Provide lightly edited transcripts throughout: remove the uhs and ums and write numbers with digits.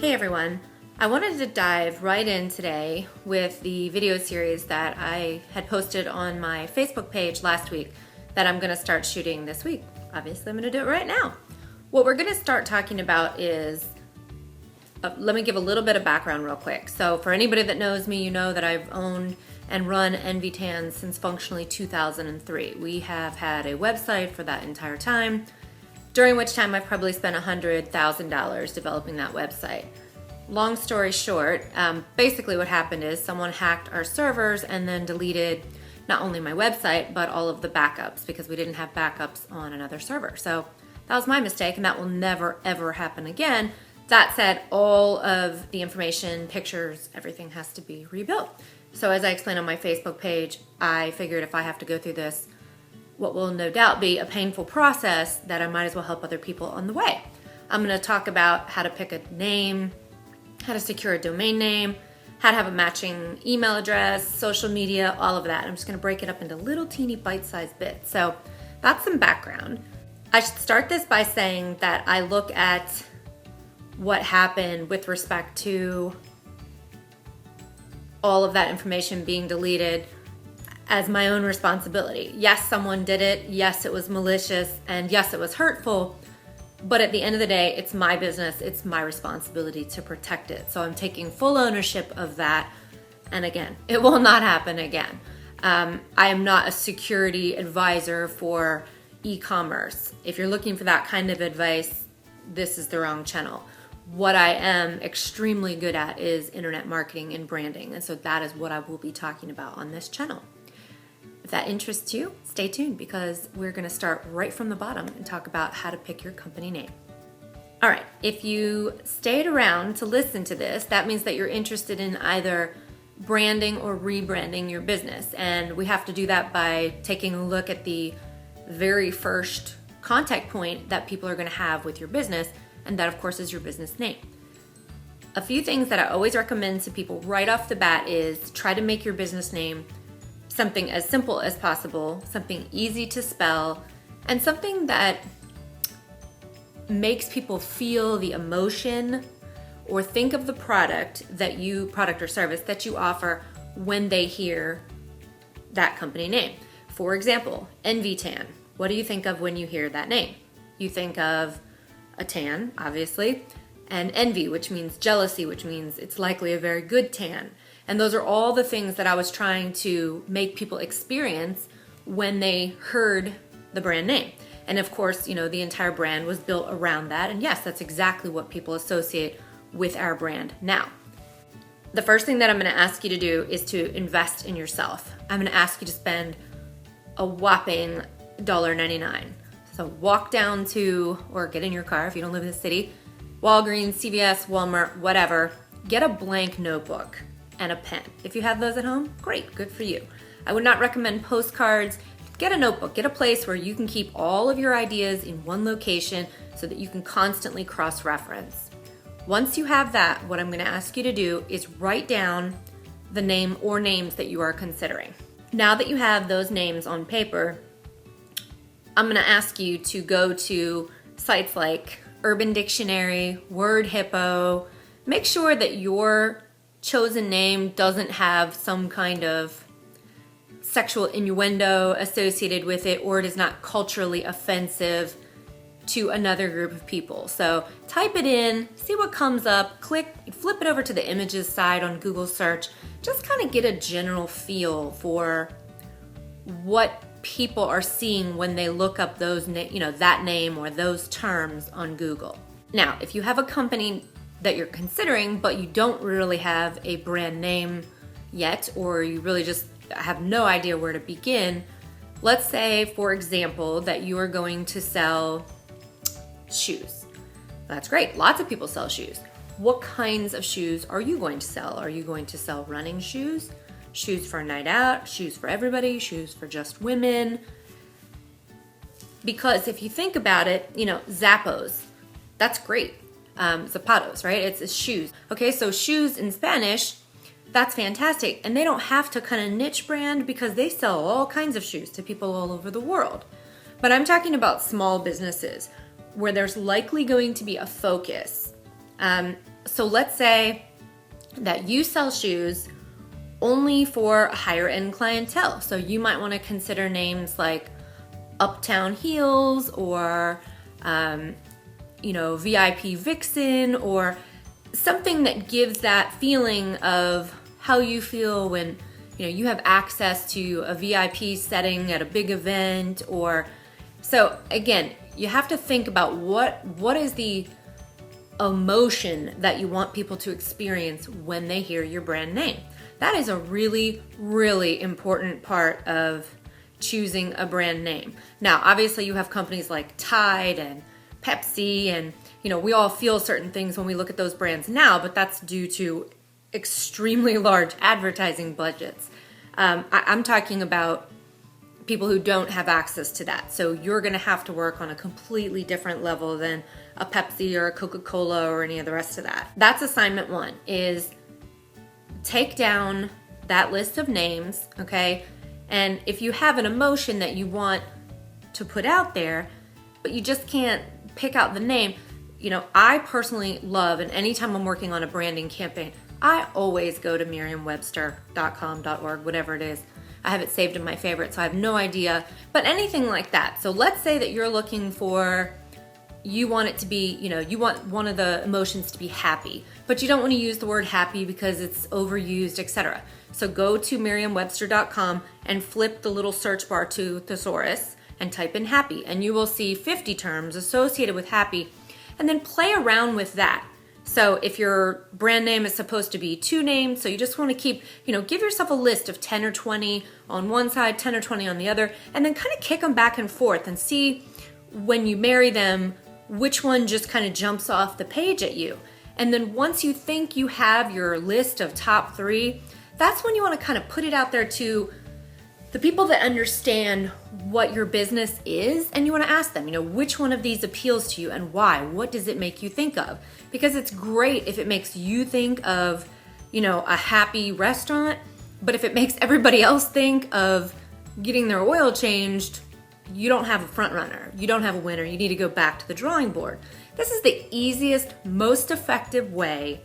Hey everyone, I wanted to dive right in today with the video series that I had posted on my Facebook page last week that I'm going to start shooting this week. Obviously, I'm going to do it right now. What we're going to start talking about is, let me give a little bit of background real quick. So for anybody that knows me, you know that I've owned and run NVTAN since functionally 2003. We have had a website for that entire time, during which time I've probably spent $100,000 developing that website. Long story short, basically what happened is someone hacked our servers and then deleted not only my website, but all of the backups because we didn't have backups on another server. So that was my mistake, and that will never, ever happen again. That said, all of the information, pictures, everything has to be rebuilt. So as I explained on my Facebook page, I figured if I have to go through this, what will no doubt be a painful process, that I might as well help other people on the way. I'm going to talk about how to pick a name, how to secure a domain name, how to have a matching email address, social media, all of that. I'm just going to break it up into little teeny bite-sized bits. So that's some background. I should start this by saying that I look at what happened with respect to all of that information being deleted as my own responsibility. Yes, someone did it. Yes, it was malicious. And yes, it was hurtful. But at the end of the day, it's my business. It's my responsibility to protect it. So I'm taking full ownership of that. And again, it will not happen again. I am not a security advisor for e-commerce. If you're looking for that kind of advice, this is the wrong channel. What I am extremely good at is internet marketing and branding. And so that is what I will be talking about on this channel. If that interests you, stay tuned because we're going to start right from the bottom and talk about how to pick your company name. All right, if you stayed around to listen to this, that means that you're interested in either branding or rebranding your business. And we have to do that by taking a look at the very first contact point that people are going to have with your business. And that, of course, is your business name. A few things that I always recommend to people right off the bat is try to make your business name something as simple as possible, something easy to spell, and something that makes people feel the emotion or think of the product or service that you offer when they hear that company name. For example, NVTAN. What do you think of when you hear that name? You think of a tan, obviously, and envy, which means jealousy, which means it's likely a very good tan. And those are all the things that I was trying to make people experience when they heard the brand name. And of course, the entire brand was built around that. And yes, that's exactly what people associate with our brand now. The first thing that I'm going to ask you to do is to invest in yourself. I'm going to ask you to spend a whopping $1.99. So walk down to, or get in your car if you don't live in the city, Walgreens, CVS, Walmart, whatever, get a blank notebook and a pen. If you have those at home, great, good for you. I would not recommend postcards. Get a notebook, get a place where you can keep all of your ideas in one location so that you can constantly cross-reference. Once you have that, what I'm going to ask you to do is write down the name or names that you are considering. Now that you have those names on paper, I'm going to ask you to go to sites like Urban Dictionary, Word Hippo. Make sure that your chosen name doesn't have some kind of sexual innuendo associated with it, or it is not culturally offensive to another group of people. So type it in, see what comes up, flip it over to the images side on Google search. Just kind of get a general feel for what people are seeing when they look up that name or those terms on Google. Now, if you have a company that you're considering, but you don't really have a brand name yet, or you really just have no idea where to begin, let's say, for example, that you are going to sell shoes. That's great. Lots of people sell shoes. What kinds of shoes are you going to sell? Are you going to sell running shoes? Shoes for a night out? Shoes for everybody? Shoes for just women? Because if you think about it, Zappos, that's great. Zapatos, right? It's shoes. Okay, so shoes in Spanish, that's fantastic. And they don't have to kind of niche brand because they sell all kinds of shoes to people all over the world. But I'm talking about small businesses where there's likely going to be a focus So let's say that you sell shoes only for higher end clientele. So you might want to consider names like Uptown Heels or, VIP Vixen, or something that gives that feeling of how you feel when you have access to a VIP setting at a big event. Or so again, you have to think about what is the emotion that you want people to experience when they hear your brand name. That is a really, really important part of choosing a brand name. Now, obviously you have companies like Tide and Pepsi, and we all feel certain things when we look at those brands now, but that's due to extremely large advertising budgets. I'm talking about people who don't have access to that. So you're going to have to work on a completely different level than a Pepsi or a Coca-Cola or any of the rest of that. That's assignment 1, is take down that list of names, okay? And if you have an emotion that you want to put out there, but you just can't pick out the name, I personally love, and anytime I'm working on a branding campaign, I always go to merriam-webster.com, .org, whatever it is. I have it saved in my favorites, so I have no idea. But anything like that. So let's say that you're looking for, you want it to be, you want one of the emotions to be happy, but you don't want to use the word happy because it's overused, etc. So go to merriam-webster.com and flip the little search bar to thesaurus and type in happy, and you will see 50 terms associated with happy, and then play around with that. So if your brand name is supposed to be 2 names, so you just want to keep, give yourself a list of 10 or 20 on one side, 10 or 20 on the other, and then kind of kick them back and forth and see when you marry them, which one just kind of jumps off the page at you. And then once you think you have your list of top 3, that's when you want to kind of put it out there to the people that understand what your business is, and you want to ask them, which one of these appeals to you and why? What does it make you think of? Because it's great if it makes you think of, a happy restaurant, but if it makes everybody else think of getting their oil changed, you don't have a front runner. You don't have a winner. You need to go back to the drawing board. This is the easiest, most effective way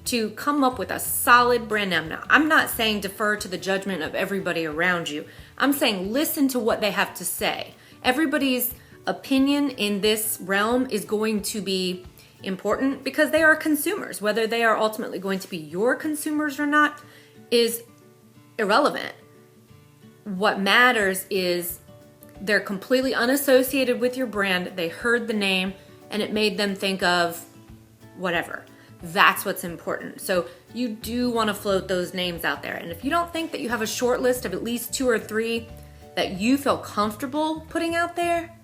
to come up with a solid brand name. Now, I'm not saying defer to the judgment of everybody around you. I'm saying listen to what they have to say. Everybody's opinion in this realm is going to be important because they are consumers. Whether they are ultimately going to be your consumers or not is irrelevant. What matters is they're completely unassociated with your brand. They heard the name and it made them think of whatever. That's what's important. So you do want to float those names out there. And if you don't think that you have a short list of at least 2 or 3 that you feel comfortable putting out there,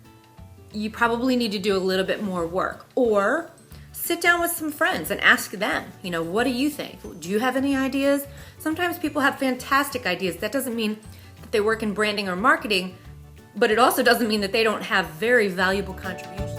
you probably need to do a little bit more work. Or sit down with some friends and ask them, what do you think? Do you have any ideas? Sometimes people have fantastic ideas. That doesn't mean that they work in branding or marketing, but it also doesn't mean that they don't have very valuable contributions.